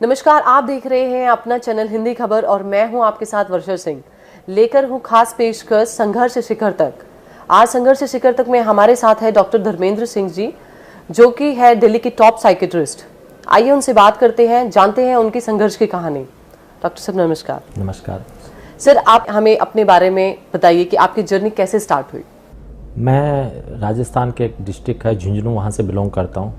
नमस्कार, आप देख रहे हैं अपना चैनल हिंदी खबर और मैं हूं आपके साथ वर्षा सिंह। लेकर हूं खास पेशकश संघर्ष शिखर तक। आज संघर्ष शिखर तक में हमारे साथ है डॉक्टर धर्मेंद्र सिंह जी, जो कि है दिल्ली की टॉप साइकेट्रिस्ट। आइए उनसे बात करते हैं, जानते हैं उनकी संघर्ष की कहानी। डॉक्टर साहब नमस्कार। नमस्कार सर, आप हमें अपने बारे में बताइए कि आपकी जर्नी कैसे स्टार्ट हुई। मैं राजस्थान के एक डिस्ट्रिक्ट है झुंझुनू, वहाँ से बिलोंग करता हूँ।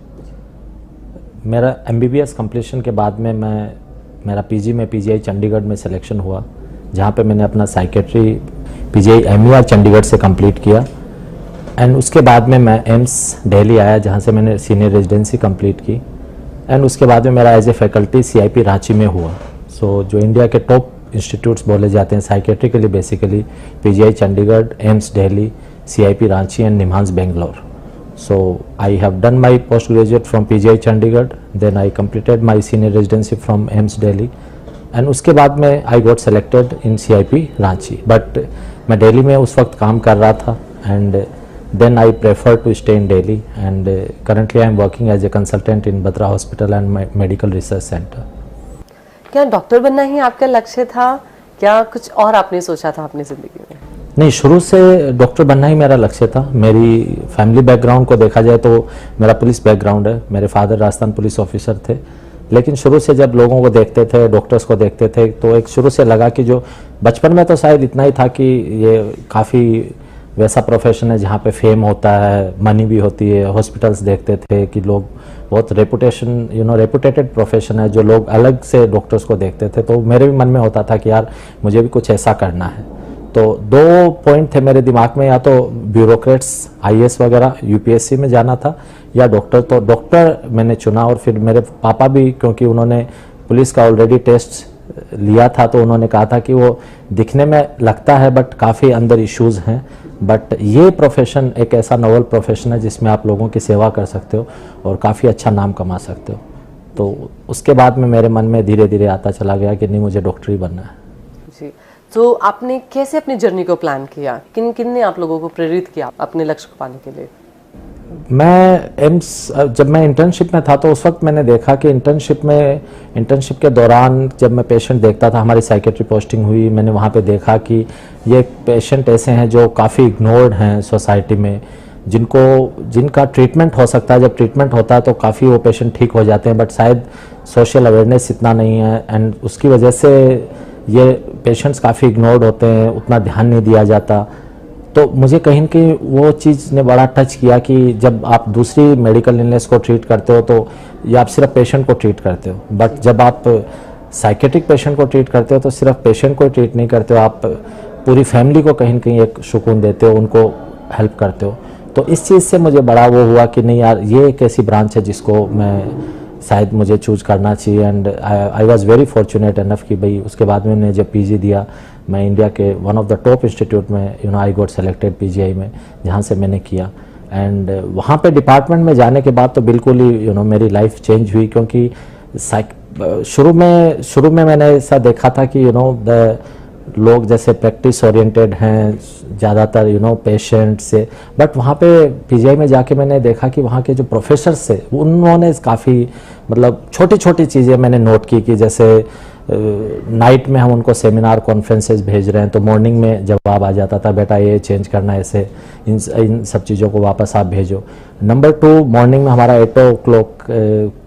मेरा MBBS कंप्लीशन के बाद में मेरा PG में PGI चंडीगढ़ में सिलेक्शन हुआ, जहाँ पे मैंने अपना साइकेट्री PGI MER चंडीगढ़ से कंप्लीट किया। एंड उसके बाद में मैं एम्स दिल्ली आया, जहाँ से मैंने सीनियर रेजिडेंसी कंप्लीट की। एंड उसके बाद में मेरा as a faculty CIP Ranchi में हुआ। सो जो इंडिया के टॉप इंस्टीट्यूट्स बोले जाते हैं साइकेट्री के लिए, basically PGI Chandigarh, AIIMS Delhi, CIP Ranchi and निम्हांस Bangalore. So I have done my postgraduate from PGI Chandigarh, then I completed my senior residency from AIIMS Delhi, and उसके बाद में I got selected in CIP Ranchi. But मैं दिल्ली में उस वक्त काम कर रहा था, and then I prefer to stay in Delhi, and currently I am working as a consultant in Batra Hospital and Medical Research Center। क्या डॉक्टर बनना ही आपका लक्ष्य था, क्या कुछ और आपने सोचा था अपनी जिंदगी में? नहीं, शुरू से डॉक्टर बनना ही मेरा लक्ष्य था। मेरी फैमिली बैकग्राउंड को देखा जाए तो मेरा पुलिस बैकग्राउंड है। मेरे फादर राजस्थान पुलिस ऑफिसर थे, लेकिन शुरू से जब लोगों को देखते थे, डॉक्टर्स को देखते थे, तो एक शुरू से लगा कि जो बचपन में तो शायद इतना ही था कि ये काफ़ी वैसा प्रोफेशन है जहाँ पे फेम होता है, मनी भी होती है। हॉस्पिटल्स देखते थे कि लोग बहुत रेपुटेटेड प्रोफेशन है, जो लोग अलग से डॉक्टर्स को देखते थे। तो मेरे भी मन में होता था कि यार मुझे भी कुछ ऐसा करना है। तो दो पॉइंट थे मेरे दिमाग में, या तो ब्यूरोक्रेट्स IAS वगैरह UPSC में जाना था, या डॉक्टर। तो डॉक्टर मैंने चुना। और फिर मेरे पापा भी, क्योंकि उन्होंने पुलिस का ऑलरेडी टेस्ट लिया था, तो उन्होंने कहा था कि वो दिखने में लगता है बट काफ़ी अंदर इश्यूज़ हैं, बट ये प्रोफेशन एक ऐसा नोवेल प्रोफेशन है जिसमें आप लोगों की सेवा कर सकते हो और काफ़ी अच्छा नाम कमा सकते हो। तो उसके बाद में मेरे मन में धीरे धीरे आता चला गया कि नहीं, मुझे डॉक्टर ही बनना है। जी, तो आपने कैसे अपनी जर्नी को प्लान किया? किन किन ने आप लोगों को प्रेरित किया अपने लक्ष्य को पाने के लिए? मैं एम्स, जब मैं इंटर्नशिप में था तो उस वक्त मैंने देखा कि इंटर्नशिप के दौरान जब मैं पेशेंट देखता था, हमारी साइकेट्री पोस्टिंग हुई, मैंने वहाँ पे देखा कि ये पेशेंट ऐसे हैं जो काफ़ी इग्नोर्ड हैं सोसाइटी में, जिनका ट्रीटमेंट हो सकता है। जब ट्रीटमेंट होता है तो काफ़ी वो पेशेंट ठीक हो जाते हैं, बट शायद सोशल अवेयरनेस इतना नहीं है, एंड उसकी वजह से ये पेशेंट्स काफ़ी इग्नोर्ड होते हैं, उतना ध्यान नहीं दिया जाता। तो मुझे कहीं न कहीं वो चीज़ ने बड़ा टच किया कि जब आप दूसरी मेडिकल इलनेस को ट्रीट करते हो तो या आप सिर्फ पेशेंट को ट्रीट करते हो, बट जब आप साइकेट्रिक पेशेंट को ट्रीट करते हो तो सिर्फ पेशेंट को ट्रीट नहीं करते हो, आप पूरी फैमिली को कहीं न कहीं एक सुकून देते हो, उनको हेल्प करते हो। तो इस चीज़ से मुझे बड़ा वो हुआ कि नहीं यार, ये एक ऐसी ब्रांच है जिसको मैं शायद मुझे चूज करना चाहिए। And I was very fortunate enough कि भाई उसके बाद में मैंने जब PG दिया, मैं इंडिया के one of the top institute में आई गॉट सेलेक्टेड PGI में, जहाँ से मैंने किया। एंड वहाँ पे डिपार्टमेंट में जाने के बाद तो बिल्कुल ही मेरी लाइफ चेंज हुई, क्योंकि शुरू में मैंने ऐसा देखा था कि द लोग जैसे प्रैक्टिस ओरिएंटेड हैं ज़्यादातर पेशेंट से, बट वहाँ पे PGI में जाके मैंने देखा कि वहाँ के जो प्रोफेसर्स थे उन्होंने काफ़ी मतलब छोटी छोटी चीज़ें मैंने नोट की, कि जैसे नाइट में हम उनको सेमिनार कॉन्फ्रेंसेस भेज रहे हैं तो मॉर्निंग में जवाब आ जाता था, बेटा ये चेंज करना है, ऐसे इन सब चीज़ों को वापस आप भेजो। नंबर 2, मॉर्निंग में हमारा 8 o'clock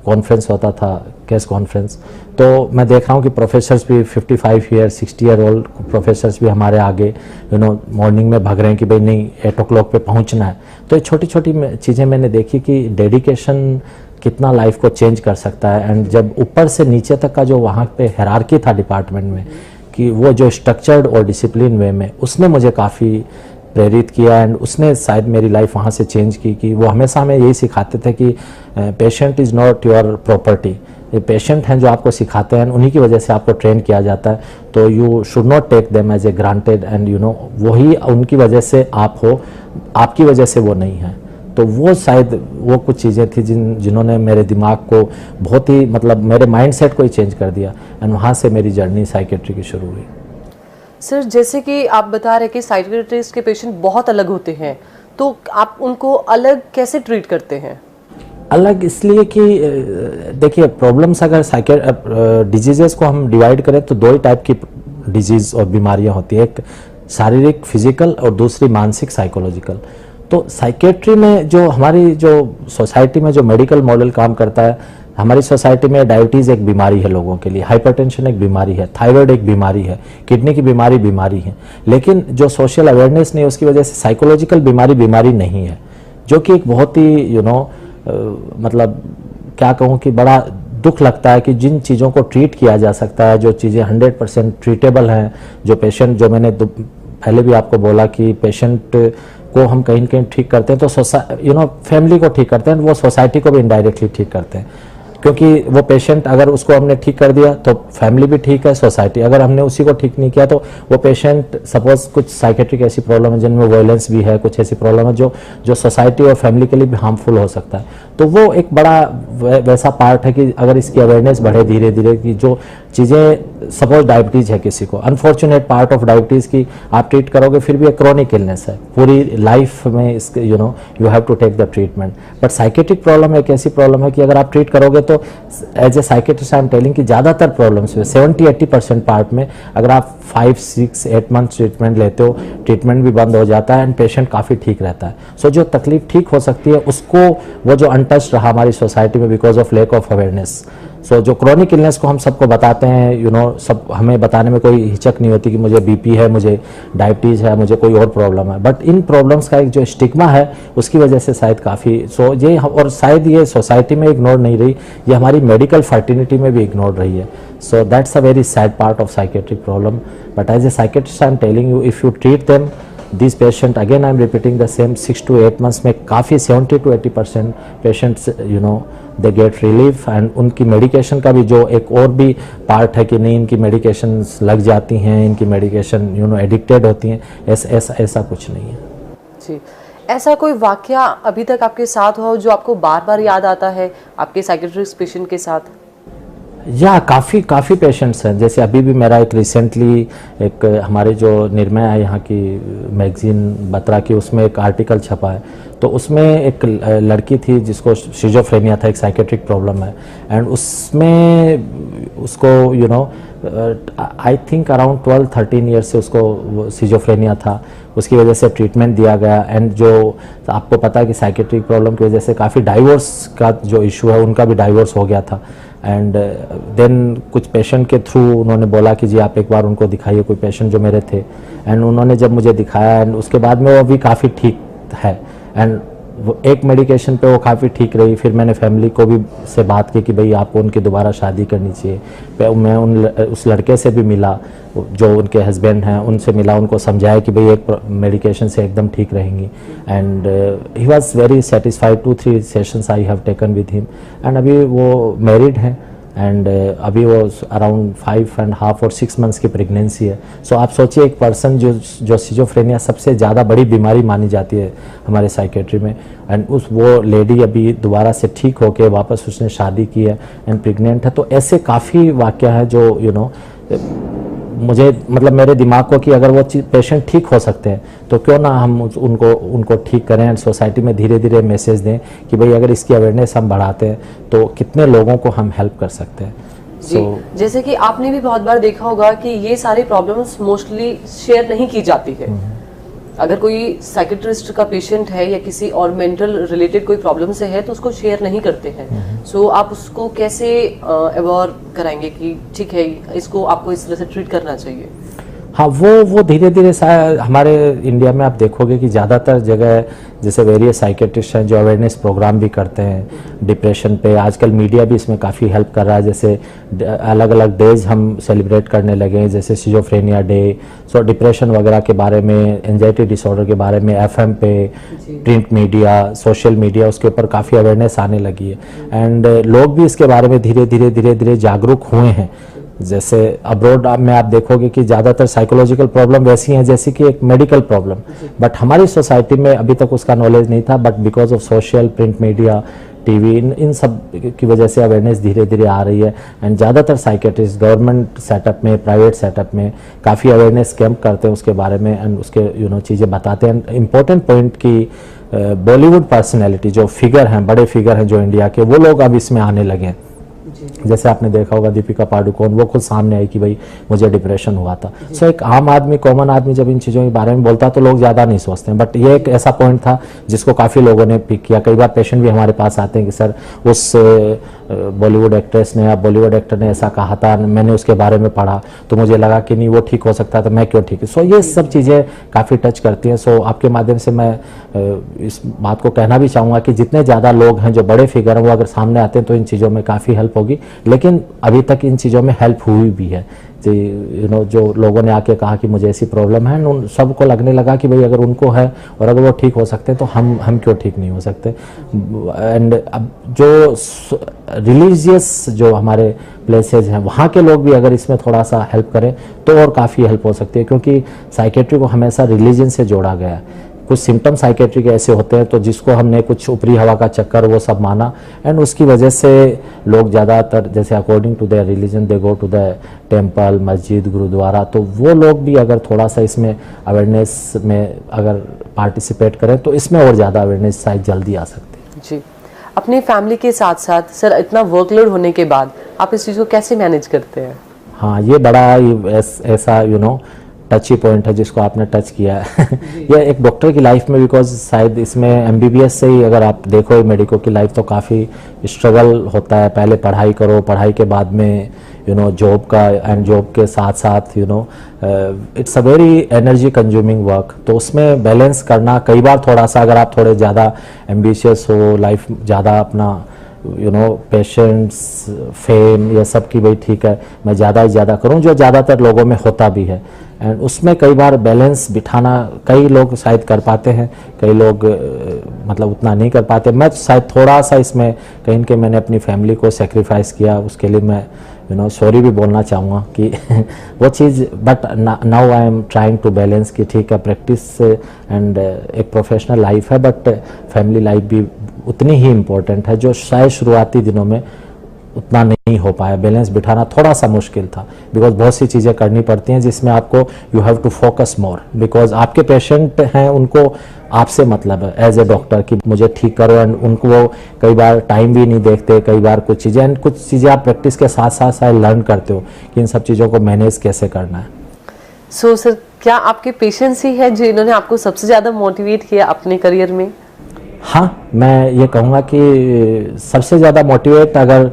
कॉन्फ्रेंस होता था, केस कॉन्फ्रेंस। तो मैं देख रहा हूँ कि प्रोफेसर्स भी 55 ईयर 60 ईयर ओल्ड प्रोफेसर्स भी हमारे आगे मॉर्निंग में भाग रहे हैं कि भाई नहीं 8 o'clock पे पहुँचना है। तो ये छोटी छोटी चीज़ें मैंने देखी कि डेडिकेशन कितना लाइफ को चेंज कर सकता है। एंड जब ऊपर से नीचे तक का जो वहाँ पे हायरार्की था डिपार्टमेंट में, कि वो जो स्ट्रक्चर्ड और डिसिप्लिन वे में, उसने मुझे काफ़ी प्रेरित किया। एंड उसने शायद मेरी लाइफ वहाँ से चेंज की, कि वो हमेशा हमें यही सिखाते थे कि patient is not your property. ये पेशेंट हैं जो आपको सिखाते हैं, उन्हीं की वजह से आपको ट्रेन किया जाता है। तो you should not take them as a granted, and वही उनकी वजह से आप हो, आपकी वजह से वो नहीं है। तो वो शायद वो कुछ चीज़ें थी जिन्होंने मेरे दिमाग को बहुत ही मतलब मेरे माइंडसेट को ही चेंज कर दिया। एंड वहाँ से मेरी जर्नी साइकेट्री की शुरू हुई। सर, जैसे कि आप बता रहे कि साइकेट्रिस्ट के पेशेंट बहुत अलग होते हैं, तो आप उनको अलग कैसे ट्रीट करते हैं? अलग इसलिए कि देखिए प्रॉब्लम्स अगर डिजीजेस को हम डिवाइड करें तो दो ही टाइप की डिजीज और बीमारियां होती है, एक शारीरिक फिजिकल और दूसरी मानसिक साइकोलॉजिकल। तो साइकेट्री में जो हमारी जो सोसाइटी में जो मेडिकल मॉडल काम करता है, हमारी सोसाइटी में डायबिटीज़ एक बीमारी है लोगों के लिए, हाइपरटेंशन एक बीमारी है, थायराइड एक बीमारी है, किडनी की बीमारी है, लेकिन जो सोशल अवेयरनेस नहीं है उसकी वजह से साइकोलॉजिकल बीमारी नहीं है, जो कि एक बहुत ही मतलब क्या कहूँ कि बड़ा दुख लगता है कि जिन चीज़ों को ट्रीट किया जा सकता है, जो चीज़ें 100% ट्रीटेबल हैं, जो पेशेंट, जो मैंने पहले भी आपको बोला कि पेशेंट को हम कहीं न कहीं ठीक करते हैं तो फैमिली को ठीक करते हैं, वो सोसाइटी को भी इनडायरेक्टली ठीक करते हैं, क्योंकि वो पेशेंट अगर उसको हमने ठीक कर दिया तो फैमिली भी ठीक है, सोसाइटी। अगर हमने उसी को ठीक नहीं किया तो वो पेशेंट, सपोज कुछ साइकेट्रिक ऐसी प्रॉब्लम है जिनमें वायलेंस भी है, कुछ ऐसी प्रॉब्लम है जो सोसाइटी और फैमिली के लिए भी हार्मफुल हो सकता है। तो वो एक बड़ा वैसा पार्ट है कि अगर इसकी अवेयरनेस बढ़े धीरे धीरे कि जो चीज़ें, सपोज डायबिटीज़ है किसी को, अनफॉर्चुनेट पार्ट ऑफ डायबिटीज़ की आप ट्रीट करोगे फिर भी एक क्रोनिक इलनेस है, पूरी लाइफ में इसके you have to take the treatment. But psychiatric problem एक ऐसी प्रॉब्लम है कि अगर आप ट्रीट करोगे तो as a psychiatrist I am telling कि ज़्यादातर प्रॉब्लम्स में 70-80% पार्ट में अगर आप 5-6-8 मंथ ट्रीटमेंट लेते हो, ट्रीटमेंट भी बंद हो जाता है एंड पेशेंट काफ़ी ठीक रहता है। सो जो तकलीफ ठीक हो सकती है उसको, वो जो अनटच्ड रहा हमारी सोसाइटी में because of lack of awareness. So जो क्रोनिक इलनेस को हम सबको बताते हैं, सब हमें बताने में कोई हिचक नहीं होती कि मुझे बीपी है, मुझे डायबिटीज़ है, मुझे कोई और प्रॉब्लम है, बट इन प्रॉब्लम्स का एक जो स्टिग्मा है उसकी वजह से शायद काफ़ी ये, और शायद ये सोसाइटी में इग्नोर नहीं रही, ये हमारी मेडिकल फर्टिनिटी में भी इग्नोर रही है। So that's a very sad part of psychiatric problem, but as a psychiatrist I am telling you, if you treat them this patient, again I am repeating the same, 6 to 8 months में काफ़ी 70-80% patients they get relief. And उनकी medication का भी जो एक और भी part है कि नहीं, इनकी मेडिकेशंस लग जाती हैं, इनकी मेडिकेशन एडिक्टेड होती हैं, ऐसा कुछ नहीं है जी। ऐसा कोई वाकया अभी तक आपके साथ हुआ जो आपको बार बार याद आता है आपके साइकेट्रिस्ट पेशेंट के साथ? या काफ़ी पेशेंट्स हैं, जैसे अभी भी मेरा एक रिसेंटली एक हमारे जो निर्मय है यहाँ की मैगजीन बत्रा की, उसमें एक आर्टिकल छपा है, तो उसमें एक लड़की थी जिसको शिजोफ्रेनिया था, एक साइकेट्रिक प्रॉब्लम है, एंड उसमें उसको आई थिंक अराउंड 12-13 ईयर्स से उसको शिजोफ्रेनिया था, उसकी वजह से ट्रीटमेंट दिया गया। एंड जो आपको पता है कि साइकेट्रिक प्रॉब्लम की वजह से काफ़ी डाइवोर्स का जो इशू है, उनका भी डाइवोर्स हो गया था। एंड देन कुछ पेशेंट के थ्रू उन्होंने बोला कि जी आप एक बार उनको दिखाइए, कोई पेशेंट जो मेरे थे, एंड उन्होंने जब मुझे दिखाया, एंड उसके बाद में वो भी काफ़ी ठीक है, एंड वो एक मेडिकेशन पे वो काफ़ी ठीक रही। फिर मैंने फैमिली को भी से बात की कि भाई आपको उनकी दोबारा शादी करनी चाहिए। मैं उस लड़के से भी मिला जो उनके हस्बैंड हैं, उनसे मिला, उनको समझाया कि भाई एक मेडिकेशन से एकदम ठीक रहेंगी, and he was very satisfied. 2-3 sessions I have taken with him, and अभी वो मैरिड हैं, एंड अभी वो अराउंड 5.5 और 6 मंथ्स की प्रेगनेंसी है। सो आप सोचिए एक पर्सन जो शिजोफ्रेनिया सबसे ज़्यादा बड़ी बीमारी मानी जाती है हमारे साइकेट्री में, एंड वो लेडी अभी दोबारा से ठीक होके वापस उसने शादी की है एंड प्रेग्नेंट है। तो ऐसे काफ़ी वाक़या है जो मुझे मतलब मेरे दिमाग को कि अगर वो पेशेंट ठीक हो सकते हैं तो क्यों ना हम उनको ठीक करें, एंड सोसाइटी में धीरे धीरे मैसेज दें कि भाई अगर इसकी अवेयरनेस हम बढ़ाते हैं तो कितने लोगों को हम हेल्प कर सकते हैं। जी, जैसे कि आपने भी बहुत बार देखा होगा कि ये सारी प्रॉब्लम्स मोस्टली शेयर नहीं की जाती है। अगर कोई साइकेट्रिस्ट का पेशेंट है या किसी और मेंटल रिलेटेड कोई प्रॉब्लम से है तो उसको शेयर नहीं करते हैं। सो आप उसको कैसे अवेयर कराएंगे कि ठीक है इसको आपको इस तरह से ट्रीट करना चाहिए? हाँ, वो धीरे धीरे हमारे इंडिया में आप देखोगे कि ज़्यादातर जगह जैसे वेरियस साइकेट्रिस्ट हैं जो अवेयरनेस प्रोग्राम भी करते हैं डिप्रेशन पे। आजकल मीडिया भी इसमें काफ़ी हेल्प कर रहा है, जैसे अलग अलग डेज हम सेलिब्रेट करने लगे हैं, जैसे शिजोफ्रेनिया डे, सो डिप्रेशन वगैरह के बारे में, एंजाइटी डिसऑर्डर के बारे में FM पे, प्रिंट मीडिया, सोशल मीडिया, उसके ऊपर काफ़ी अवेयरनेस आने लगी है, एंड लोग भी इसके बारे में धीरे धीरे जागरूक हुए हैं। जैसे अब्रॉड में आप देखोगे कि ज़्यादातर साइकोलॉजिकल प्रॉब्लम वैसी हैं जैसे कि एक मेडिकल प्रॉब्लम, बट हमारी सोसाइटी में अभी तक उसका नॉलेज नहीं था, but because of social, print media, TV, इन सब की वजह से अवेयरनेस धीरे धीरे आ रही है। एंड ज़्यादातर साइकेट्रिस्ट गवर्नमेंट सेटअप में, प्राइवेट सेटअप में काफ़ी अवेयरनेस कैंप करते हैं उसके बारे में, एंड उसके चीज़ें बताते हैं। इम्पोर्टेंट पॉइंट की बॉलीवुड पर्सनैलिटी जो फिगर हैं, बड़े फिगर हैं जो इंडिया के, वो लोग अब इसमें आने लगे हैं। जैसे आपने देखा होगा दीपिका पादुकोण, वो खुद सामने आई कि भाई मुझे डिप्रेशन हुआ था। सो एक आम आदमी, कॉमन आदमी जब इन चीज़ों के बारे में बोलता है तो लोग ज़्यादा नहीं सोचते हैं, बट ये एक ऐसा पॉइंट था जिसको काफ़ी लोगों ने पिक किया। कई बार पेशेंट भी हमारे पास आते हैं कि सर उस बॉलीवुड एक्ट्रेस ने या बॉलीवुड एक्टर ने ऐसा कहा था, मैंने उसके बारे में पढ़ा तो मुझे लगा कि नहीं वो ठीक हो सकता था, मैं क्यों ठीक है। सो ये सब चीज़ें काफ़ी टच करती हैं। सो आपके माध्यम से मैं इस बात को कहना भी चाहूँगा कि जितने ज़्यादा लोग हैं जो बड़े फिगर हैं वो अगर सामने आते हैं तो इन चीज़ों में काफ़ी हेल्प होगी। लेकिन अभी तक इन चीज़ों में हेल्प हुई भी है। जो लोगों ने आके कहा कि मुझे ऐसी प्रॉब्लम है, उन सबको लगने लगा कि भाई अगर उनको है और अगर वो ठीक हो सकते हैं तो हम क्यों ठीक नहीं हो सकते। एंड अब जो रिलीजियस जो हमारे प्लेसेस हैं वहाँ के लोग भी अगर इसमें थोड़ा सा हेल्प करें तो और काफ़ी हेल्प हो सकती है, क्योंकि साइकेट्री को हमेशा रिलीजन से जोड़ा गया है। कुछ सिम्टम साइकेट्री के ऐसे होते हैं तो जिसको हमने कुछ ऊपरी हवा का चक्कर वो सब माना, एंड उसकी वजह से लोग ज़्यादातर जैसे according to their religion they go to the temple, मस्जिद, गुरुद्वारा। तो वो लोग भी अगर थोड़ा सा इसमें अवेयरनेस में अगर पार्टिसिपेट करें तो इसमें और ज़्यादा अवेयरनेस शायद जल्दी आ सकती है। जी, अपनी फैमिली के साथ साथ सर इतना वर्कलोड होने के बाद आप इस चीज़ को कैसे मैनेज करते हैं? हाँ, ये बड़ा ऐसा टची पॉइंट है जिसको आपने टच किया है। ये एक डॉक्टर की लाइफ में, बिकॉज शायद इसमें एमबीबीएस से ही अगर आप देखो मेडिको की लाइफ तो काफ़ी स्ट्रगल होता है। पहले पढ़ाई करो, पढ़ाई के बाद में जॉब का, एंड जॉब के साथ साथ it's a very energy consuming work. तो उसमें बैलेंस करना कई बार थोड़ा सा, अगर आप थोड़े ज़्यादा एम्बिशियस हो, लाइफ ज़्यादा अपना पेशेंट्स, फेम, ये सब की भाई ठीक है मैं ज़्यादा ही ज़्यादा करूं, जो ज़्यादातर लोगों में होता भी है। एंड उसमें कई बार बैलेंस बिठाना कई लोग शायद कर पाते हैं, कई लोग मतलब उतना नहीं कर पाते। मैं शायद थोड़ा सा इसमें कहीं के मैंने अपनी फैमिली को सेक्रीफाइस किया, उसके लिए मैं सॉरी भी बोलना चाहूँगा कि वो चीज़, but now I am trying to balance कि ठीक है प्रैक्टिस एंड एक प्रोफेशनल लाइफ है, बट फैमिली लाइफ भी उतनी ही इम्पोर्टेंट है, जो शायद शुरुआती दिनों में उतना नहीं हो पाया। बैलेंस बिठाना थोड़ा सा मुश्किल था, बिकॉज बहुत सी चीज़ें करनी पड़ती हैं जिसमें आपको you have to focus more, because आपके पेशेंट हैं, उनको आपसे मतलब है एज ए डॉक्टर कि मुझे ठीक करो, एंड उनको वो कई बार टाइम भी नहीं देखते, कई बार कुछ चीज़ें, एंड कुछ चीज़ें आप प्रैक्टिस के साथ साथ शायद लर्न करते हो कि इन सब चीज़ों को मैनेज कैसे करना है। सो सर, क्या आपके पेशेंट्स ही हैं जिन्होंने आपको सबसे ज़्यादा मोटिवेट किया अपने करियर में? हाँ, मैं ये कहूँगा कि सबसे ज़्यादा मोटिवेट अगर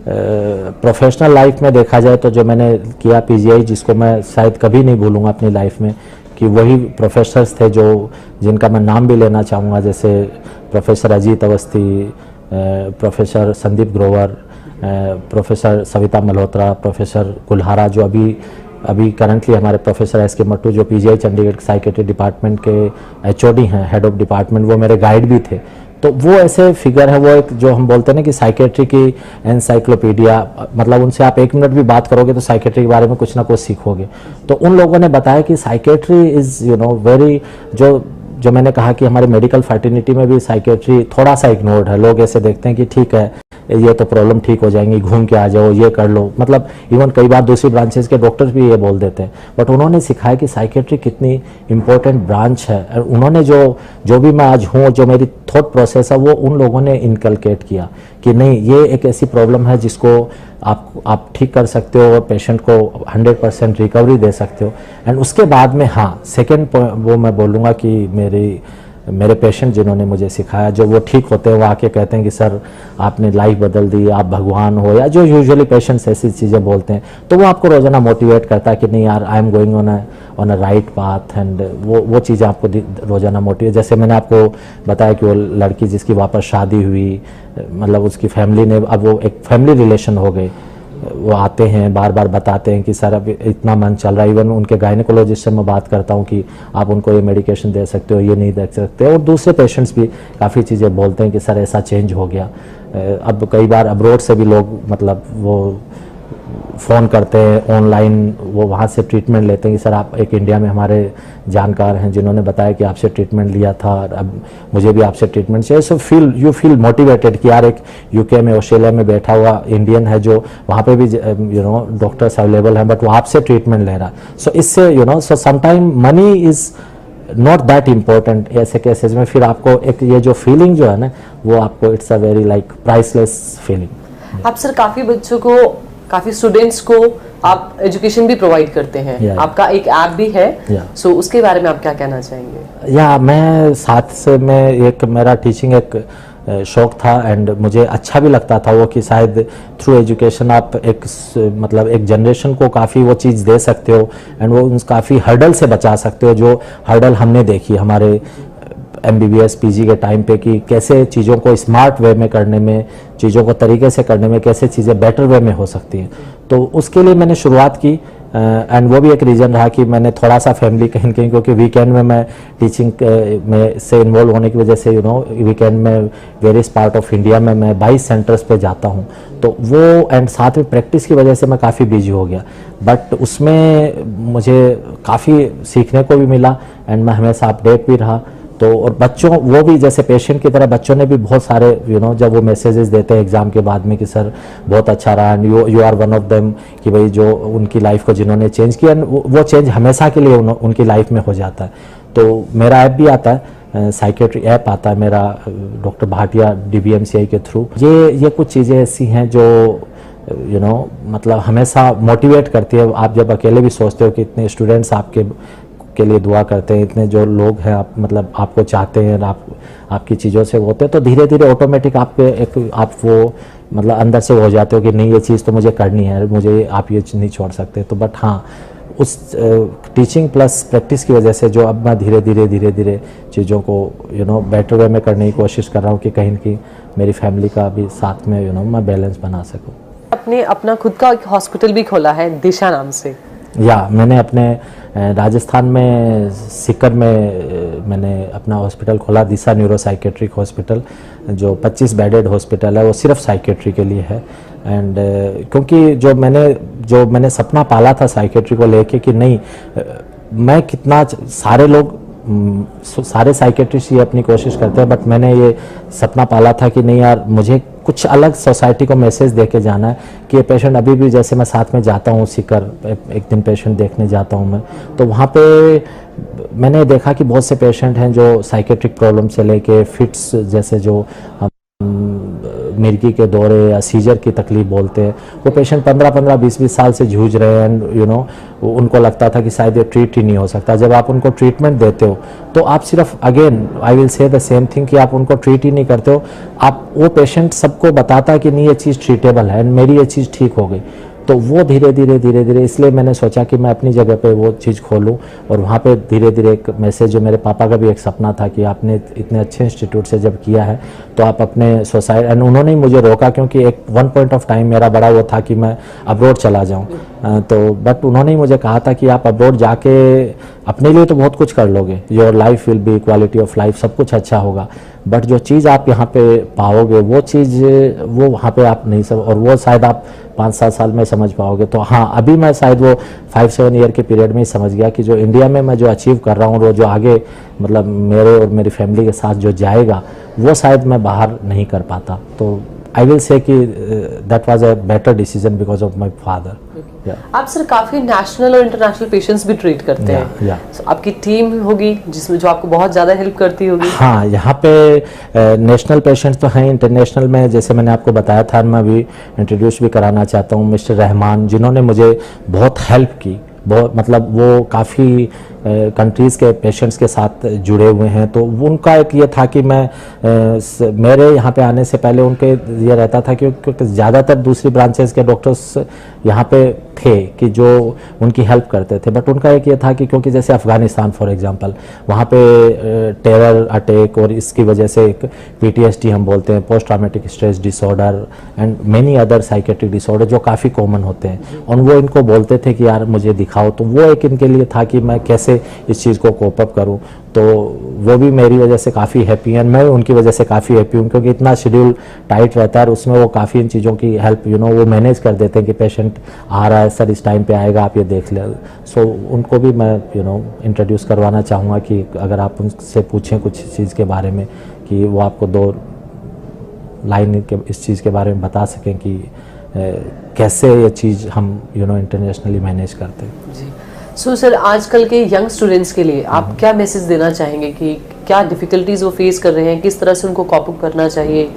प्रोफेशनल लाइफ में देखा जाए तो जो मैंने किया पीजीआई, जिसको मैं शायद कभी नहीं भूलूंगा अपनी लाइफ में, कि वही प्रोफेसर्स थे जो जिनका मैं नाम भी लेना चाहूँगा, जैसे professor Ajit Awasthi, professor Sandeep Grover, professor Savita Malhotra, professor Kulhara, जो अभी करंटली हमारे प्रोफेसर एस के मट्टू जो पीजीआई चंडीगढ़ साइकेट्री डिपार्टमेंट के एचओडी हैं, हेड ऑफ डिपार्टमेंट, वो मेरे गाइड भी थे। तो वो ऐसे फिगर है, वो एक जो हम बोलते हैं ना कि साइकेट्री की एनसाइक्लोपीडिया, मतलब उनसे आप 1 मिनट भी बात करोगे तो साइकेट्री के बारे में कुछ ना कुछ सीखोगे। तो उन लोगों ने बताया कि साइकेट्री इज़ वेरी, जो मैंने कहा कि हमारे मेडिकल फर्टिनिटी में भी साइकेट्री थोड़ा सा इग्नोर्ड है। लोग ऐसे देखते हैं कि ठीक है ये तो प्रॉब्लम ठीक हो जाएंगी, घूम के आ जाओ, ये कर लो, मतलब इवन कई बार दूसरी ब्रांचेस के डॉक्टर्स भी ये बोल देते हैं। बट उन्होंने सिखाया कि साइकेट्री कितनी इंपॉर्टेंट ब्रांच है, और उन्होंने जो भी मैं आज हूँ, जो मेरी थॉट प्रोसेस है, वो उन लोगों ने इनकलकेट किया कि नहीं, ये एक ऐसी प्रॉब्लम है जिसको आप ठीक कर सकते हो और पेशेंट को 100% रिकवरी दे सकते हो। एंड उसके बाद में हाँ, सेकेंड वो मैं बोलूँगा कि मेरे पेशेंट जिन्होंने मुझे सिखाया, जो वो ठीक होते हैं, वो आके कहते हैं कि सर आपने लाइफ बदल दी, आप भगवान हो, या जो यूजुअली पेशेंट्स ऐसी चीज़ें बोलते हैं, तो वो आपको रोज़ाना मोटिवेट करता है कि नहीं यार, I am going on a right path. And वो चीज़ें आपको रोज़ाना मोटिवेट, जैसे मैंने आपको बताया कि वो लड़की जिसकी वापस शादी हुई, मतलब उसकी फैमिली ने, अब वो एक फैमिली रिलेशन हो गए, वो आते हैं बार बार बताते हैं कि सर अब इतना मन चल रहा है। इवन उनके गायनेकोलॉजिस्ट से मैं बात करता हूँ कि आप उनको ये मेडिकेशन दे सकते हो, ये नहीं दे सकते, और दूसरे पेशेंट्स भी काफ़ी चीज़ें बोलते हैं कि सर ऐसा चेंज हो गया। अब कई बार अब्रोड से भी लोग मतलब वो फ़ोन करते हैं, ऑनलाइन वो वहाँ से ट्रीटमेंट लेते हैं कि सर आप एक इंडिया में हमारे जानकार हैं जिन्होंने बताया कि आपसे ट्रीटमेंट लिया था, अब मुझे भी आपसे ट्रीटमेंट चाहिए। सो यू फील मोटिवेटेड कि यार एक यूके में, ऑस्ट्रेलिया में बैठा हुआ इंडियन है जो वहाँ पे भी डॉक्टर्स अवेलेबल हैं, बट वो आपसे ट्रीटमेंट ले रहा है। सो इससे so sometime money is not that important ऐसे केसेस में फिर आपको एक ये जो फीलिंग जो है ना वो आपको it's a very like priceless feeling. आप सर काफी बच्चों को, काफी स्टूडेंट्स को आप एजुकेशन भी प्रोवाइड करते हैं, आपका एक ऐप भी है, सो उसके बारे में आप क्या कहना चाहेंगे? मैं साथ से मैं एक मेरा टीचिंग एक शौक था एंड मुझे अच्छा भी लगता था वो कि शायद थ्रू एजुकेशन आप एक मतलब एक जनरेशन को काफ़ी वो चीज़ दे सकते हो एंड वो उन काफ़ी हर्डल से बचा सकते हो जो हर्डल हमने देखी हमारे MBBS PG के टाइम पे कि कैसे चीज़ों को स्मार्ट वे में करने में, चीज़ों को तरीके से करने में कैसे चीज़ें बेटर वे में हो सकती हैं। तो उसके लिए मैंने शुरुआत की एंड वो भी एक रीज़न रहा कि मैंने थोड़ा सा फैमिली कहीं कहीं क्योंकि वीकेंड में मैं टीचिंग में से इन्वॉल्व होने की वजह से वीकेंड में वेरियस पार्ट ऑफ इंडिया में मैं 22 सेंटर्स पे जाता हूँ, तो वो एंड साथ में प्रैक्टिस की वजह से मैं काफ़ी बिजी हो गया, बट उसमें मुझे काफ़ी सीखने को भी मिला एंड मैं हमेशा अपडेट भी रहा। तो और बच्चों वो भी जैसे पेशेंट की तरह बच्चों ने भी बहुत सारे जब वो मैसेजेस देते हैं एग्ज़ाम के बाद में कि सर बहुत अच्छा रहा and you are one of them, कि भाई जो उनकी लाइफ को जिन्होंने चेंज किया वो चेंज हमेशा के लिए उनकी लाइफ में हो जाता है। तो मेरा ऐप भी आता है, साइकेट्री ऐप आता है मेरा डॉक्टर भाटिया DBMCI के थ्रू। ये कुछ चीज़ें ऐसी हैं जो मतलब हमेशा मोटिवेट करती है। आप जब अकेले भी सोचते हो कि इतने स्टूडेंट्स आपके के लिए दुआ करते हैं, इतने जो लोग हैं आप मतलब आपको चाहते हैं, आपकी चीज़ों से होते हैं, तो धीरे धीरे ऑटोमेटिक आप वो मतलब अंदर से हो जाते हो कि नहीं ये चीज़ तो मुझे करनी है, मुझे आप ये नहीं छोड़ सकते। तो बट हाँ, उस टीचिंग प्लस प्रैक्टिस की वजह से जो अब मैं धीरे धीरे चीज़ों को बेटर वे में करने की कोशिश कर रहा हूँ कि कहीं ना कहीं मेरी फैमिली का भी साथ में मैं बैलेंस बना सकूँ। आपने अपना खुद का एक हॉस्पिटल भी खोला है दिशा नाम से। मैंने अपने राजस्थान में सीकर में मैंने अपना हॉस्पिटल खोला, दिशा न्यूरो साइकेट्रिक हॉस्पिटल, जो 25 बेडेड हॉस्पिटल है, वो सिर्फ साइकेट्री के लिए है। एंड क्योंकि जो मैंने सपना पाला था साइकेट्री को लेके कि नहीं मैं कितना, सारे साइकेट्रिस्ट ये अपनी कोशिश करते हैं, बट मैंने ये सपना पाला था कि नहीं यार मुझे कुछ अलग सोसाइटी को मैसेज दे के जाना है कि ये पेशेंट अभी भी, जैसे मैं साथ में जाता हूँ सीकर, एक दिन पेशेंट देखने जाता हूँ मैं, तो वहाँ पे मैंने देखा कि बहुत से पेशेंट हैं जो साइकेट्रिक प्रॉब्लम से लेके फिट्स जैसे जो मिर्गी के दौरे या सीजर की तकलीफ बोलते हैं, वो पेशेंट 15-15, 20-20 साल से जूझ रहे हैं एंड उनको लगता था कि शायद ये ट्रीट ही नहीं हो सकता। जब आप उनको ट्रीटमेंट देते हो तो आप सिर्फ again I will say the same thing कि आप उनको ट्रीट ही नहीं करते हो, आप वो पेशेंट सबको बताता है कि नहीं ये चीज़ ट्रीटेबल है एंड मेरी ये चीज़ ठीक हो गई। तो वो धीरे धीरे इसलिए मैंने सोचा कि मैं अपनी जगह पे वो चीज़ खोलूं और वहाँ पे धीरे धीरे एक मैसेज, जो मेरे पापा का भी एक सपना था कि आपने इतने अच्छे इंस्टीट्यूट से जब किया है तो आप अपने सोसाइटी, एंड उन्होंने ही मुझे रोका क्योंकि एक वन पॉइंट ऑफ टाइम मेरा बड़ा वो था कि मैं अब्रॉड चला जाऊँ, तो बट उन्होंने ही मुझे कहा था कि आप अब्रॉड जाके अपने लिए तो बहुत कुछ कर लोगे, your life will be, quality of life सब कुछ अच्छा होगा, बट जो चीज़ आप यहाँ पे पाओगे वो चीज़ वो वहाँ पे आप नहीं सब, और वो शायद आप 5-7 साल में समझ पाओगे। तो हाँ, अभी मैं शायद वो 5-7 ईयर के पीरियड में ही समझ गया कि जो इंडिया में मैं जो अचीव कर रहा हूँ, वो जो आगे मतलब मेरे और मेरी फैमिली के साथ जो जाएगा वो शायद मैं बाहर नहीं कर पाता। तो आई विल से कि that was a better decision because of my father. आप सर काफी नेशनल और इंटरनेशनल पेशेंट्स भी ट्रीट करते हैं। So, आपकी टीम होगी जिसमें जो आपको बहुत ज़्यादा हेल्प करती होगी। हाँ, यहाँ पे नेशनल पेशेंट्स तो हैं, इंटरनेशनल में जैसे मैंने आपको बताया था, मैं भी इंट्रोड्यूस भी कराना चाहता हूँ, मिस्टर रहमान, जिन्होंने मुझे बहुत हेल्प की, बहुत मतलब वो काफ़ी कंट्रीज़ के पेशेंट्स के साथ जुड़े हुए हैं। तो उनका एक ये था कि मेरे यहाँ पे आने से पहले उनके ये रहता था क्योंकि ज़्यादातर दूसरी ब्रांचेस के डॉक्टर्स यहाँ पे थे कि जो उनकी हेल्प करते थे, बट उनका एक ये था कि क्योंकि जैसे अफ़गानिस्तान फॉर एग्जांपल, वहाँ पे टेरर अटैक और इसकी वजह से एक PTSD हम बोलते हैं, post traumatic stress disorder and many other psychiatric disorder जो काफ़ी कॉमन होते हैं, और वो इनको बोलते थे कि यार मुझे दिखाओ। तो वो एक इनके लिए था कि मैं कैसे इस चीज़ को कोप अप करूँ। तो वो भी मेरी वजह से काफ़ी हैप्पी हैं, मैं उनकी वजह से काफ़ी हैप्पी हूँ क्योंकि इतना शेड्यूल टाइट रहता है और उसमें वो काफ़ी इन चीज़ों की हेल्प वो मैनेज कर देते हैं कि पेशेंट आ रहा है सर, इस टाइम पे आएगा, आप ये देख ले। सो उनको भी मैं इंट्रोड्यूस करवाना चाहूँगा कि अगर आप उनसे पूछें कुछ चीज़ के बारे में कि वो आपको 2 लाइन इस चीज़ के बारे में बता सकें कि कैसे ये चीज़ हम इंटरनेशनली मैनेज करते हैं। जी, सो सर, आजकल के यंग स्टूडेंट्स के लिए आप क्या मैसेज देना चाहेंगे कि क्या डिफिकल्टीज वो फेस कर रहे हैं, किस तरह से उनको कॉप अप करना चाहिए?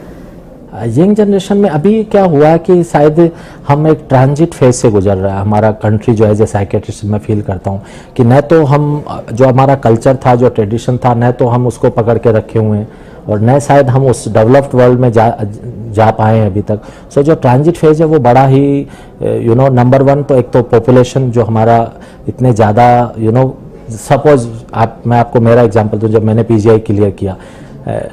यंग जनरेशन में अभी क्या हुआ है कि शायद हम एक ट्रांजिट फेज से गुजर रहा है हमारा कंट्री, जो एज ए साइकेट्रिस्ट मैं फील करता हूँ कि न तो हम जो हमारा कल्चर था, जो ट्रेडिशन था, न तो हम उसको पकड़ के रखे हुए हैं और न शायद हम उस डेवलप्ड वर्ल्ड में जा पाए हैं अभी तक। सो जो ट्रांजिट फेज है वो बड़ा ही नंबर वन तो एक तो पॉपुलेशन जो हमारा इतने ज़्यादा सपोज मैं आपको मेरा एग्जांपल दूं, जब मैंने पीजीआई क्लियर किया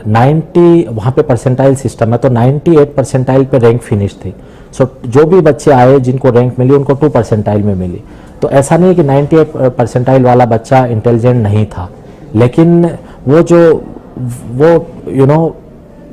90 वहाँ पे परसेंटाइल सिस्टम है तो 98 परसेंटाइल पे रैंक फिनिश थी। सो जो भी बच्चे आए जिनको रैंक मिली उनको 2 परसेंटाइल में मिली। तो ऐसा नहीं है कि 98 परसेंटाइल वाला बच्चा इंटेलिजेंट नहीं था, लेकिन वो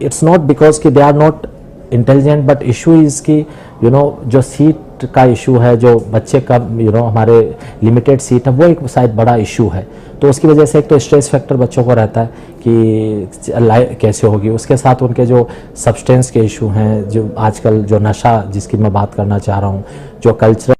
इट्स नॉट बिकॉज कि they are not intelligent, but issue is कि जो सीट का इशू है, जो बच्चे का हमारे लिमिटेड सीट है, वो एक शायद बड़ा इशू है। तो उसकी वजह से एक तो स्ट्रेस फैक्टर बच्चों को रहता है कि लाइफ कैसे होगी, उसके साथ उनके जो सब्सटेंस के इशू हैं, जो आजकल जो नशा जिसकी मैं बात करना चाह रहा हूँ, जो कल्चरल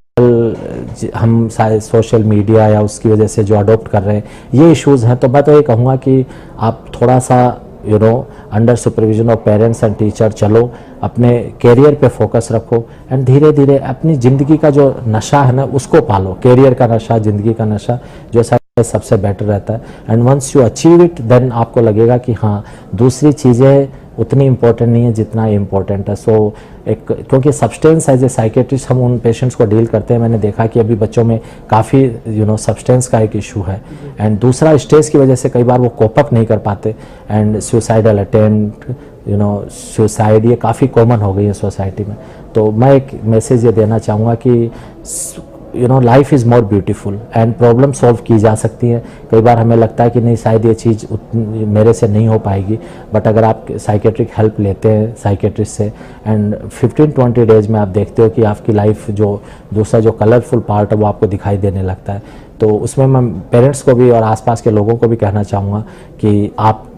हम शायद सोशल मीडिया या उसकी वजह से जो अडोप्ट कर रहे हैं, ये इश्यूज़ हैं। तो मैं तो ये कहूँगा कि आप थोड़ा सा under supervision of parents and teacher चलो, अपने कैरियर पे फोकस रखो एंड धीरे धीरे अपनी ज़िंदगी का जो नशा है ना उसको पालो, कैरियर का नशा, ज़िंदगी का नशा जो सबसे बेटर रहता है। And once you achieve it then आपको लगेगा कि हाँ दूसरी चीज़ें उतनी इम्पोर्टेंट नहीं है जितना इम्पोर्टेंट है। सो क्योंकि सब्सटेंस एज ए साइकेट्रिस्ट हम उन पेशेंट्स को डील करते हैं, मैंने देखा कि अभी बच्चों में काफ़ी सब्सटेंस का एक इशू है। एंड दूसरा स्ट्रेस की वजह से कई बार वो कोप अप नहीं कर पाते एंड सुसाइडल अटेम्प्ट सुसाइड ये काफ़ी कॉमन हो गई है सोसाइटी में। तो मैं एक मैसेज ये देना चाहूँगा कि life is more beautiful and problem solve की जा सकती है। कई बार हमें लगता है कि नहीं शायद ये चीज़ मेरे से नहीं हो पाएगी, बट अगर आप साइकेट्रिक हेल्प लेते हैं साइकेट्रिस्ट से एंड 15-20 डेज में आप देखते हो कि आपकी लाइफ जो दूसरा जो कलरफुल पार्ट है वो आपको दिखाई देने लगता है। तो उसमें मैं पेरेंट्स को भी और आसपास के लोगों को भी कहना चाहूँगा कि आप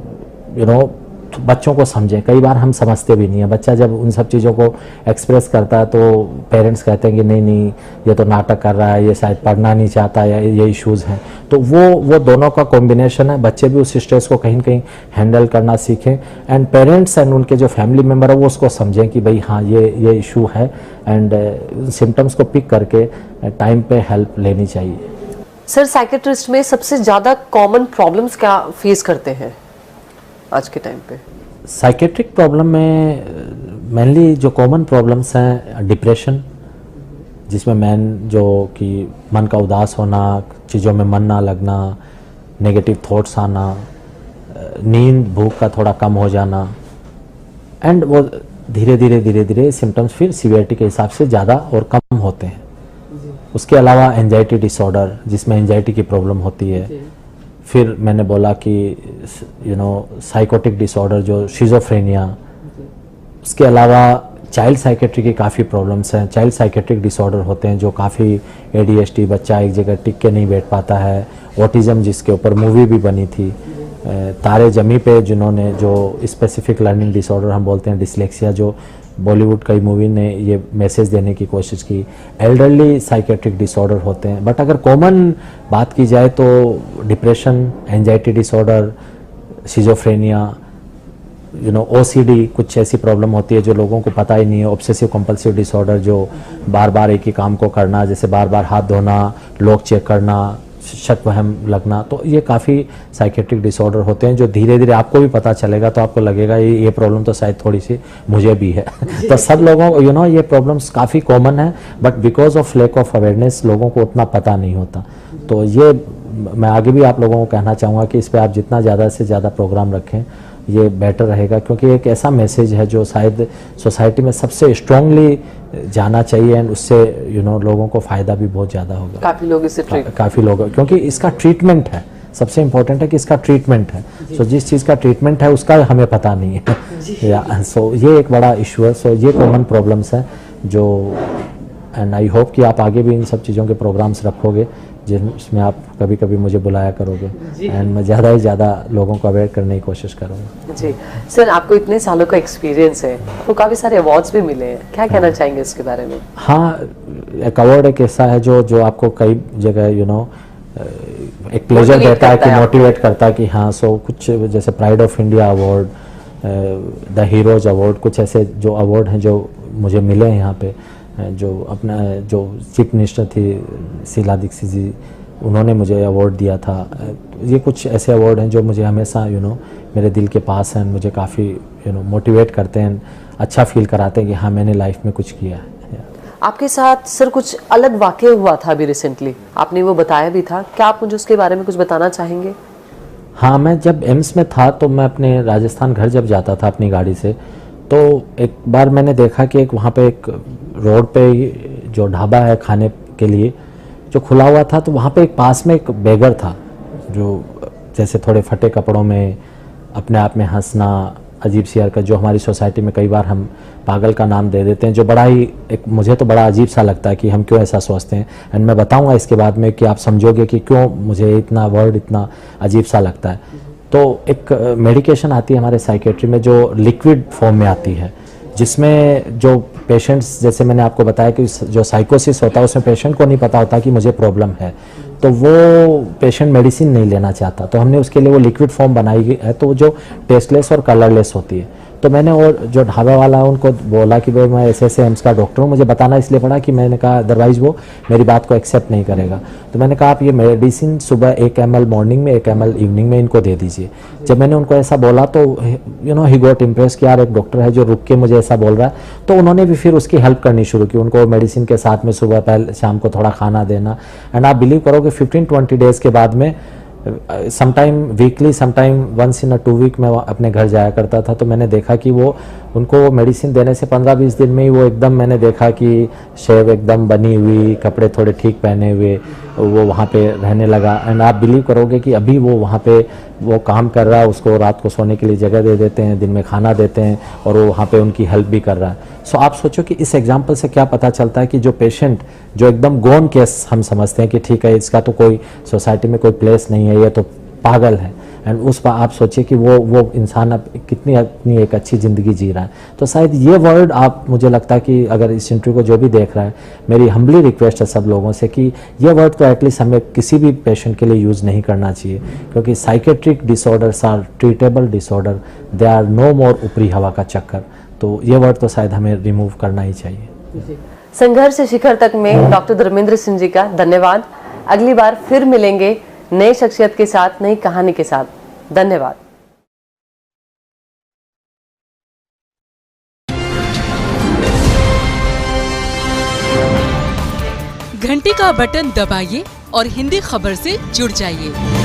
बच्चों को समझें। कई बार हम समझते भी नहीं है, बच्चा जब उन सब चीज़ों को एक्सप्रेस करता है तो पेरेंट्स कहते हैं कि नहीं ये तो नाटक कर रहा है, ये शायद पढ़ना नहीं चाहता या ये इश्यूज़ हैं। तो वो दोनों का कॉम्बिनेशन है। बच्चे भी उस स्ट्रेस को कहीं ना कहीं हैंडल करना सीखें एंड पेरेंट्स एंड उनके जो फैमिली मेम्बर है वो उसको समझें कि भाई हाँ ये इशू है एंड सिम्टम्स को पिक करके टाइम पे हेल्प लेनी चाहिए। सर, साइकेट्रिस्ट में सबसे ज़्यादा कॉमन प्रॉब्लम्स क्या फेस करते हैं आज के टाइम पे? साइकेट्रिक प्रॉब्लम में मेनली जो कॉमन प्रॉब्लम्स हैं डिप्रेशन, जिसमें मेन जो कि मन का उदास होना, चीज़ों में मन ना लगना, नेगेटिव थॉट्स आना, नींद भूख का थोड़ा कम हो जाना एंड वो धीरे धीरे सिम्टम्स फिर सीवियरिटी के हिसाब से ज़्यादा और कम होते हैं। उसके अलावा एंजाइटी डिसऑर्डर जिसमें एंजाइटी की प्रॉब्लम होती है। फिर मैंने बोला कि साइकोटिक डिसऑर्डर जो शिज़ोफ्रेनिया। उसके अलावा चाइल्ड साइकेट्री की काफ़ी प्रॉब्लम्स हैं। चाइल्ड साइकेट्रिक डिसऑर्डर होते हैं जो काफ़ी ADHD, बच्चा एक जगह टिक के नहीं बैठ पाता है। ऑटिज़म जिसके ऊपर मूवी भी बनी थी तारे जमी पे, जिन्होंने जो स्पेसिफिक लर्निंग डिसऑर्डर हम बोलते हैं डिसलेक्सिया, जो बॉलीवुड कई मूवी ने ये मैसेज देने की कोशिश की। एल्डरली साइकेट्रिक डिसऑर्डर होते हैं, बट अगर कॉमन बात की जाए तो depression, anxiety disorder, schizophrenia, OCD कुछ ऐसी प्रॉब्लम होती है जो लोगों को पता ही नहीं है। ऑब्सेसिव कंपल्सिव डिसऑर्डर जो बार बार एक ही काम को करना, जैसे बार बार हाथ धोना, लॉक चेक करना, शक वहम लगना, तो ये काफ़ी साइकेट्रिक डिसऑर्डर होते हैं जो धीरे धीरे आपको भी पता चलेगा तो आपको लगेगा ये प्रॉब्लम तो शायद थोड़ी सी मुझे भी है। तो सब लोगों को ये प्रॉब्लम्स काफ़ी कॉमन है, but because of lack of awareness लोगों को उतना पता नहीं होता। तो ये मैं आगे भी आप लोगों को कहना चाहूँगा कि इस पर आप जितना ज़्यादा से ज़्यादा प्रोग्राम रखें ये बेटर रहेगा, क्योंकि एक ऐसा मैसेज है जो शायद सोसाइटी में सबसे स्ट्रांगली जाना चाहिए एंड उससे लोगों को फ़ायदा भी बहुत ज़्यादा होगा। काफ़ी लोग इससे काफ़ी लोग, क्योंकि इसका ट्रीटमेंट है, सबसे इम्पोर्टेंट है कि इसका ट्रीटमेंट है। सो जिस चीज़ का ट्रीटमेंट है उसका हमें पता नहीं है या सो ये एक बड़ा इशू है। सो ये कॉमन प्रॉब्लम्स हैं जो एंड आई होप कि आप आगे भी इन सब चीज़ों के प्रोग्राम्स रखोगे जिसमें आप कभी कभी मुझे बुलाया करोगे एंड मैं ज़्यादा से ज़्यादा लोगों को अवेयर करने की कोशिश करूँगा। जी सर, आपको इतने सालों का एक्सपीरियंस है, आपको काफ़ी सारे अवार्ड्स भी मिले हैं, क्या कहना चाहेंगे इसके बारे में? हाँ, एक अवार्ड एक ऐसा है जो आपको कई जगह एक प्लेजर Motivate देता है करता कि है मोटिवेट करता है कि हाँ, सो कुछ जैसे pride of India award, the heroes award, कुछ ऐसे जो अवार्ड हैं जो मुझे मिले हैं यहाँ पे, जो अपना जो चीफ मिनिस्टर थी शीला दीक्षित जी, उन्होंने मुझे अवार्ड दिया था। ये कुछ ऐसे अवार्ड हैं जो मुझे हमेशा मेरे दिल के पास हैं, मुझे काफ़ी मोटिवेट करते हैं, अच्छा फील कराते हैं कि हाँ, मैंने लाइफ में कुछ किया है। आपके साथ सर कुछ अलग वाकया हुआ था अभी रिसेंटली, आपने वो बताया भी था, क्या आप मुझे उसके बारे में कुछ बताना चाहेंगे? हाँ, मैं जब एम्स में था तो मैं अपने राजस्थान घर जब जाता था अपनी गाड़ी से, तो एक बार मैंने देखा कि एक वहाँ पे एक रोड पे जो ढाबा है खाने के लिए जो खुला हुआ था, तो वहाँ पे एक पास में एक बेगर था जो जैसे थोड़े फटे कपड़ों में अपने आप में हंसना, अजीब सी हरकत, जो हमारी सोसाइटी में कई बार हम पागल का नाम दे देते हैं, जो बड़ा ही एक मुझे तो बड़ा अजीब सा लगता है कि हम क्यों ऐसा सोचते हैं। एंड मैं बताऊंगा इसके बाद में कि आप समझोगे कि क्यों मुझे इतना वर्ड इतना अजीब सा लगता है। तो एक मेडिकेशन आती है हमारे साइकेट्री में जो लिक्विड फॉर्म में आती है, जिसमें जो पेशेंट्स, जैसे मैंने आपको बताया कि जो साइकोसिस होता है उसमें पेशेंट को नहीं पता होता कि मुझे प्रॉब्लम है, तो वो पेशेंट मेडिसिन नहीं लेना चाहता, तो हमने उसके लिए वो लिक्विड फॉर्म बनाई है, तो जो टेस्टलेस और कलरलेस होती है। तो मैंने वो जो ढाबा वाला है उनको बोला कि भाई मैं ऐसे ऐसे एम्स का डॉक्टर हूँ, मुझे बताना इसलिए पड़ा कि मैंने कहा अदरवाइज़ वो मेरी बात को एक्सेप्ट नहीं करेगा। तो मैंने कहा आप ये मेडिसिन सुबह 1 ml मॉर्निंग में, 1 ml इवनिंग में इनको दे दीजिए। जब मैंने उनको ऐसा बोला तो ही गॉट इम्प्रेस कि यार एक डॉक्टर है जो रुक के मुझे ऐसा बोल रहा है, तो उन्होंने भी फिर उसकी हेल्प करनी शुरू की, उनको मेडिसिन के साथ में सुबह पहले शाम को थोड़ा खाना देना। एंड आप बिलीव करोगे 15-20 डेज़ के बाद में sometime weekly, sometime once in a 2 week मैं अपने घर जाया करता था, तो मैंने देखा कि वो उनको मेडिसिन देने से 15-20 दिन में ही वो एकदम, मैंने देखा कि शेव एकदम बनी हुई, कपड़े थोड़े ठीक पहने हुए वो वहाँ पे रहने लगा। एंड आप बिलीव करोगे कि अभी वो वहाँ पे वो काम कर रहा है, उसको रात को सोने के लिए जगह दे देते हैं, दिन में खाना देते हैं, और वो वहाँ पे उनकी हेल्प भी कर रहा है। सो आप सोचो कि इस एग्जाम्पल से क्या पता चलता है कि जो पेशेंट जो एकदम गोन केस हम समझते हैं कि ठीक है इसका तो कोई सोसाइटी में कोई प्लेस नहीं है, ये तो पागल है, एंड उस पर आप सोचिए कि वो इंसान अब कितनी अपनी एक अच्छी ज़िंदगी जी रहा है। तो शायद ये वर्ड आप, मुझे लगता है कि अगर इस इंटरव्यू को जो भी देख रहा है, मेरी हम्बली रिक्वेस्ट है सब लोगों से कि ये वर्ड तो एटलीस्ट हमें किसी भी पेशेंट के लिए यूज़ नहीं करना चाहिए, क्योंकि psychiatric disorders are treatable disorder, they are no more ऊपरी हवा का चक्कर। तो ये वर्ड तो शायद हमें रिमूव करना ही चाहिए। संघर्ष से शिखर तक में डॉक्टर धर्मेंद्र सिंह जी का धन्यवाद। अगली बार फिर मिलेंगे नई शख्सियत के साथ, नई कहानी के साथ। धन्यवाद। घंटी का बटन दबाइए और हिंदी खबर से जुड़ जाइए।